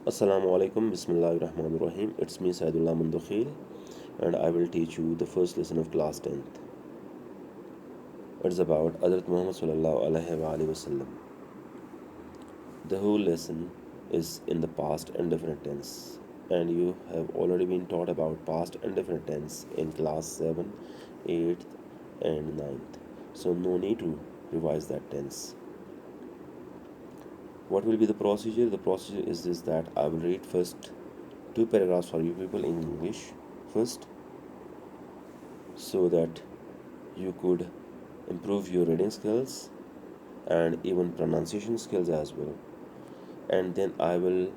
Assalamu alaikum, Bismillahir Rahmanir Rahim. It's me, Saidullah Mundukhil, and I will teach you the first lesson of class 10th. It's about Hazrat Muhammad Sallallahu Alaihi Wasallam. The whole lesson is in the past and definite tense, and you have already been taught about past and definite tense in class 7, 8th, and 9th. So, no need to revise that tense. What will be the procedure? The procedure is this, that I will read first two paragraphs for you people in English first, so that you could improve your reading skills and even pronunciation skills as well. And then I will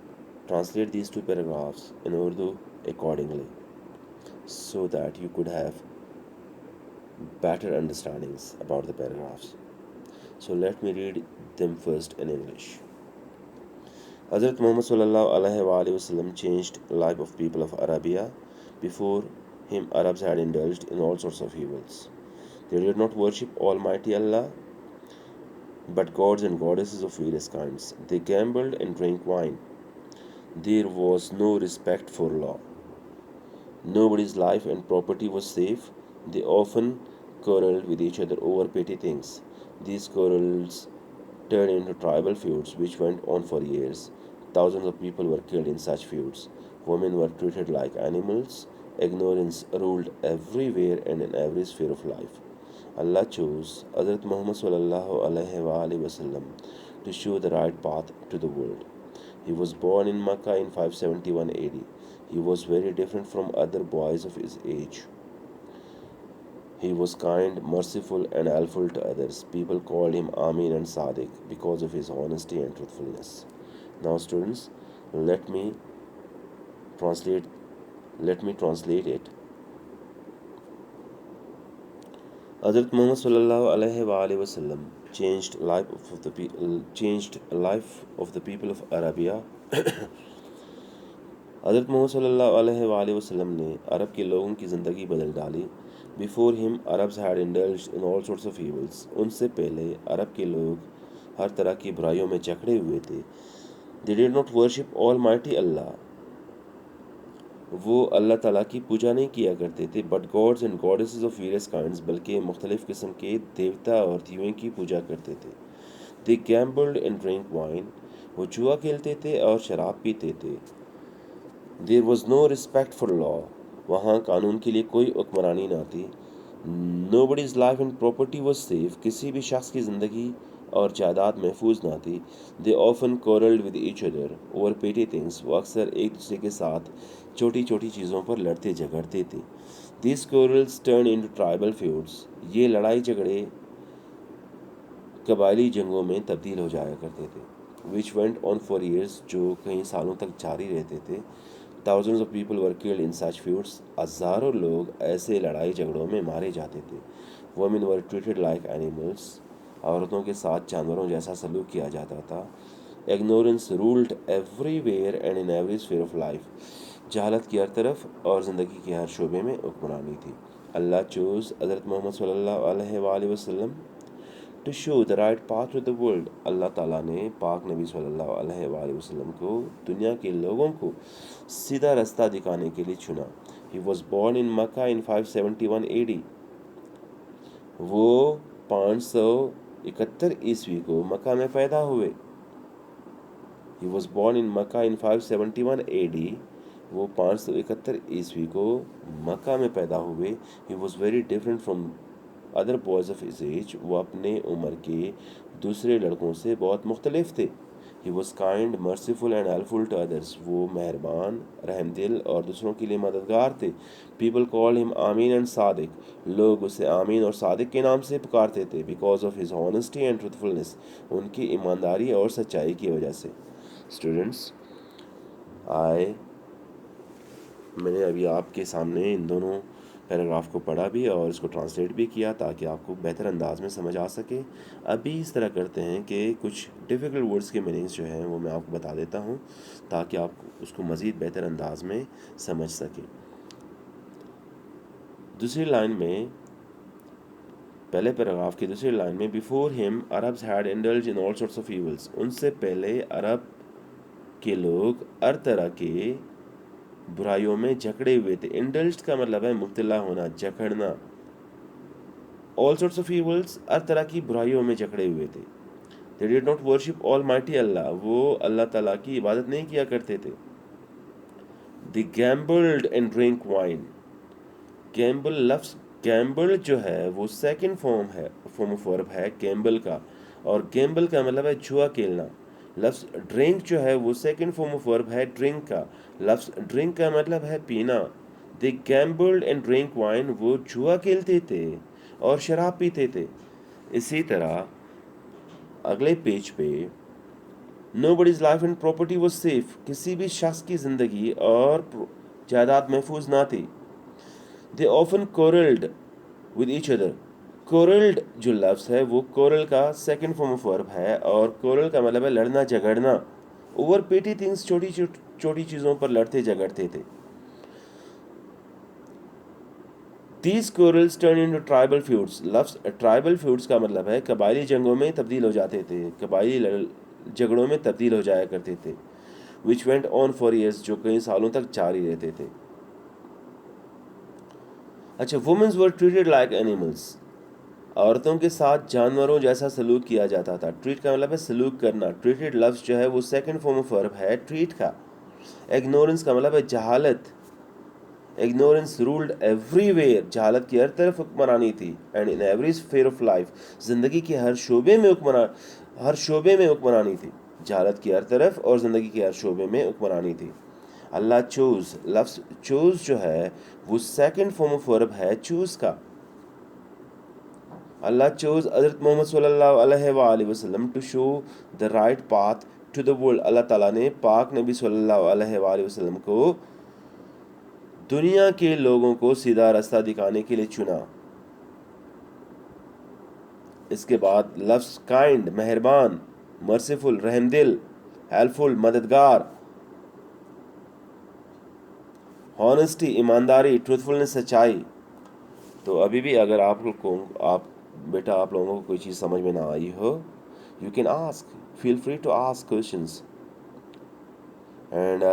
translate these two paragraphs in Urdu accordingly, so that you could have better understandings about the paragraphs. So let me read them first in English. Hazrat Muhammad sallallahu alaihi wasallam changed the life of people of Arabia. Before him, Arabs had indulged in all sorts of evils. They did not worship Almighty Allah, but gods and goddesses of various kinds. They gambled and drank wine. There was no respect for law. Nobody's life and property was safe. They often quarreled with each other over petty things. These quarrels turned into tribal feuds which went on for years. Thousands of people were killed in such feuds. Women were treated like animals. Ignorance ruled everywhere and in every sphere of life. Allah chose Hazrat Muhammad sallallahu alaihi wasallam to show the right path to the world. He was born in Makkah in 571 AD. He was very different from other boys of his age. He was kind, merciful, and helpful to others. People called him Amin and Sadiq because of his honesty and truthfulness. Now, students, let me translate. Let me translate it. Hazrat Muhammad sallallahu alaihi wasallam changed life of the people of Arabia. حضرت محمد صلی اللہ علیہ وسلم نے عرب کے لوگوں کی زندگی بدل ڈالی. Before him, Arabs had indulged in all sorts of evils. ان سے پہلے عرب کے لوگ ہر طرح کی برائیوں میں جکڑے ہوئے تھے. They did not worship Almighty Allah. وہ اللہ تعالیٰ کی پوجا نہیں کیا کرتے تھے. But gods and goddesses of various kinds, بلکہ مختلف قسم کے دیوتا اور دیویں کی پوجا کرتے تھے. They gambled and drank wine. وہ جوا کھیلتے تھے اور شراب پیتے تھے. There was no respect for law. وہاں قانون کے لیے کوئی حکمرانی نہ تھی. Nobody's life and property was safe. کسی بھی شخص کی زندگی اور جائیداد محفوظ نہ تھی. They often quarreled with each other over petty things. وہ اکثر ایک دوسرے کے ساتھ چھوٹی چھوٹی چیزوں پر لڑتے جھگڑتے تھے. These quarrels turned into tribal feuds. یہ لڑائی جھگڑے قبائلی جنگوں میں تبدیل ہو جایا کرتے تھے. Which went on for years. جو کئی سالوں تک جاری رہتے تھے. Thousands of people were killed in such feuds. ہزاروں لوگ ایسے لڑائی جھگڑوں میں مارے جاتے تھے. Women were treated like animals. عورتوں کے ساتھ جانوروں جیسا سلوک کیا جاتا تھا. Ignorance ruled everywhere and in every sphere of life. جہالت کی ہر طرف اور زندگی کے ہر شعبے میں حکمرانی تھی. اللہ chose حضرت محمد صلی اللہ علیہ وسلم to show the right path to the world. اللہ تعالیٰ نے پاک نبی صلی اللہ علیہ وسلم کو دنیا کے لوگوں کو سیدھا رستہ دکھانے کے لیے چنا. He was born in Makkah in 571 AD. وہ 571 عیسوی کو مکہ میں پیدا ہوئے. He was born in Makkah in 571 AD. وہ 571 عیسوی کو مکہ میں پیدا ہوئے. He was very different from other boys of his age. وہ اپنے عمر کے دوسرے لڑکوں سے بہت مختلف تھے. He was kind, merciful and helpful to others. وہ مہربان، رحم دل اور دوسروں کے لیے مددگار تھے. People called him Amin and Sadiq. لوگ اسے آمین اور صادق کے نام سے پکارتے تھے. Because of his honesty and truthfulness. ان کی ایمانداری اور سچائی کی وجہ سے. Students, میں نے ابھی آپ کے سامنے ان دونوں پیراگراف کو پڑھا بھی اور اس کو ٹرانسلیٹ بھی کیا تاکہ آپ کو بہتر انداز میں سمجھ آ سکے. ابھی اس طرح کرتے ہیں کہ کچھ ڈیفیکلٹ ورڈز کے میننگز جو ہیں وہ میں آپ کو بتا دیتا ہوں تاکہ آپ اس کو مزید بہتر انداز میں سمجھ سکیں. دوسری لائن میں، پہلے پیراگراف کی دوسری لائن میں، Before him Arabs had indulged in all sorts of evils. ان سے پہلے عرب کے لوگ ہر طرح کے برائیوں میں جکڑے ہوئے تھے. انڈلجڈ کا مطلب ہے مبتلا ہونا, جکڑنا. all sorts of evils, ہر طرح کی برائیوں میں جکڑے ہوئے تھے. they did not worship almighty اللہ, وہ اللہ تعالیٰ کی عبادت نہیں کیا کرتے تھے. they gambled and drank wine. gamble لفظ gamble جو ہے وہ سیکنڈ فارم آف ورب ہے gamble کا, اور gamble کا مطلب ہے جوا کھیلنا. لفظ drink جو ہے وہ سیکنڈ فارم آف ورب ہے drink کا. لفظ drink کا مطلب ہے پینا. they gambled and drank wine, وہ جوا کھیلتے تھے اور شراب پیتے تھے. اسی طرح اگلے پیج پہ nobody's life and property was safe, کسی بھی شخص کی زندگی اور جائیداد محفوظ نہ تھی. they often quarreled with each other. quarreled جو لفظ ہے وہ quarrel کا سیکنڈ فارم آف ورب ہے, اور quarrel کا مطلب ہے لڑنا جھگڑنا. over petty things, چھوٹی چیزوں پر لڑتے جھگڑتے تھے. these quarrels turned into tribal feuds. لفظ tribal feuds کا مطلب ہے قبائلی جنگوں میں تبدیل ہو جاتے تھے, قبائلی جھگڑوں میں تبدیل ہو جایا کرتے تھے. which went on for years, جو کئی سالوں تک جاری رہتے تھے. اچھا, women were treated like animals. عورتوں کے ساتھ جانوروں جیسا سلوک کیا جاتا تھا. ٹریٹ کا مطلب ہے سلوک کرنا. ٹریٹڈ لفظ جو ہے وہ سیکنڈ فارم آف ورب ہے ٹریٹ کا. اگنورنس کا مطلب ہے جہالت. اگنورنس رولڈ ایوری ویئر, جہالت کی ہر طرف حکمرانی تھی. And in every sphere of life, زندگی کے ہر شعبے میں حکمرانی تھی. جہالت کی ہر طرف اور زندگی کے ہر شعبے میں حکمرانی تھی. اللہ چوز, لفظ چوز جو ہے وہ سیکنڈ فارم آف ورب ہے چوز کا. اللہ چوز حضرت محمد صلی اللہ علیہ وآلہ وسلم to show the right path to the world. اللہ تعالیٰ نے پاک نبی صلی اللہ علیہ وآلہ وسلم کو دنیا کے لوگوں کو سیدھا راستہ دکھانے کے لیے چنا. اس کے بعد لفظ کائنڈ, مہربان, مرسیفل, رحم دل, ہیلپفل, مددگار, ہانسٹی, ایمانداری, ٹروتھفلنس, سچائی. تو ابھی بھی اگر آپ لوگوں کو کوئی چیز سمجھ میں نہ آئی ہو, you can ask, feel free to ask questions. And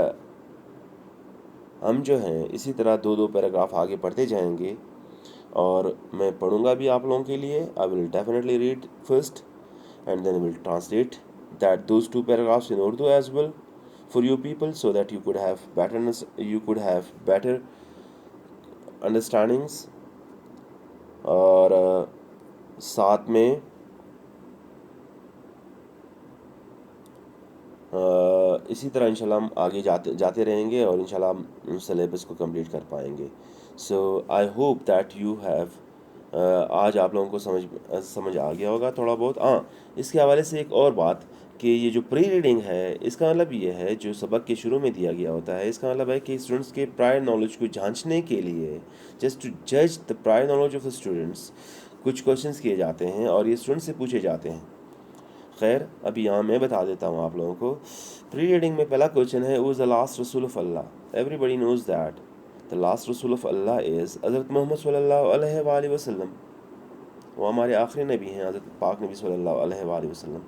ہم جو ہیں اسی طرح دو پیراگراف آگے پڑھتے جائیں گے, اور میں پڑھوں گا بھی آپ لوگوں کے لیے. I will definitely read first and then will translate those two paragraphs in Urdu as well for you people, so that you could have better understandings. اور ساتھ میں اسی طرح انشاءاللہ ہم آگے جاتے رہیں گے, اور انشاءاللہ ہم سلیبس کو کمپلیٹ کر پائیں گے. So I hope that you have, آج آپ لوگوں کو سمجھ آ گیا ہوگا تھوڑا بہت. اس کے حوالے سے ایک اور بات کہ یہ جو پری ریڈنگ ہے, اس کا مطلب یہ ہے جو سبق کے شروع میں دیا گیا ہوتا ہے, اس کا مطلب ہے کہ اسٹوڈنٹس کے پرائر نالج کو جانچنے کے لیے, جسٹ ٹو جج the prior knowledge of the students, کچھ کوشچنس کیے جاتے ہیں اور یہ اسٹوڈنٹ سے پوچھے جاتے ہیں. خیر, ابھی یہاں میں بتا دیتا ہوں آپ لوگوں کو. پری ریڈنگ میں پہلا کوشچن ہے, who is the last رسول of Allah. Everybody knows that the last رسول آف اللہ از حضرت محمد صلی اللہ علیہ وآلہ وسلم. وہ ہمارے آخری نبی ہیں, حضرت پاک نبی صلی اللہ علیہ وآلہ وسلم.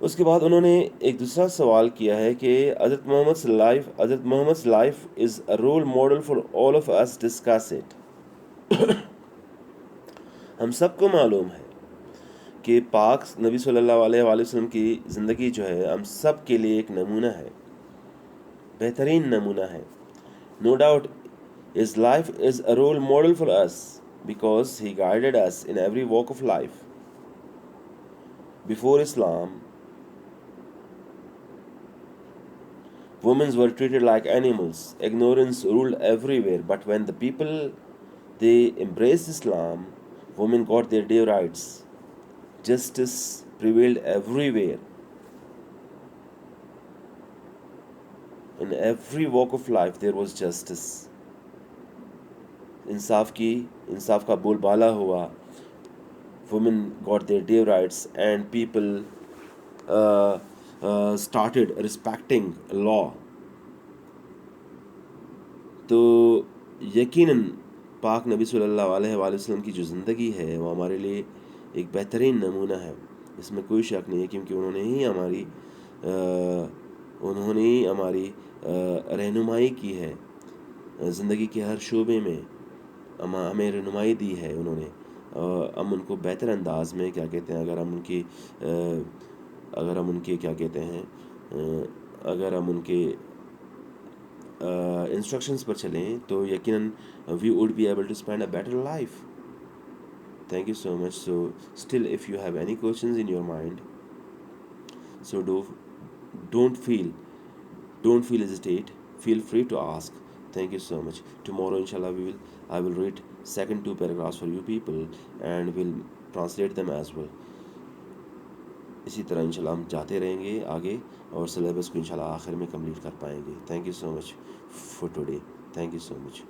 اس کے بعد انہوں نے ایک دوسرا سوال کیا ہے کہ حضرت محمد's life is a role model for all of us. Discuss it. ہم سب کو معلوم ہے کہ پاک نبی صلی اللہ علیہ وآلہ وسلم کی زندگی جو ہے ہم سب کے لیے ایک نمونہ ہے, بہترین نمونہ ہے. No doubt his life is a role model for us because he guided us in every walk of life. Before Islam, women were treated like animals. Ignorance ruled everywhere. But when the people, they embraced Islam, women got their due rights. Justice prevailed everywhere. In every walk of life there was justice. انصاف کا بول بالا ہوا. Women got their due rights and people started respecting law. تو یقیناً پاک نبی صلی اللہ علیہ وآلہ وسلم کی جو زندگی ہے وہ ہمارے لیے ایک بہترین نمونہ ہے, اس میں کوئی شک نہیں ہے, کیونکہ انہوں نے ہی انہوں نے ہی ہماری رہنمائی کی ہے زندگی کے ہر شعبے میں، ہمیں رہنمائی دی ہے انہوں نے. ہم ان کو بہتر انداز میں کیا کہتے ہیں اگر ہم ان کے کیا کہتے ہیں اگر ہم ان کے انسٹرکشنز پر چلیں تو یقیناً we would be able to spend a better life. Thank you so much. So still, if you have any questions in your mind, so don't feel don't feel hesitate. Feel free to ask. Thank you so much. Tomorrow, inshallah, I will read second 2 paragraphs for you people and will translate them as well. اسی طرح انشاءاللہ ہم جاتے رہیں گے آگے اور syllabus کو انشاءاللہ آخر میں کمپلیٹ کر پائیں گے. Thank you so much for today. Thank you so much.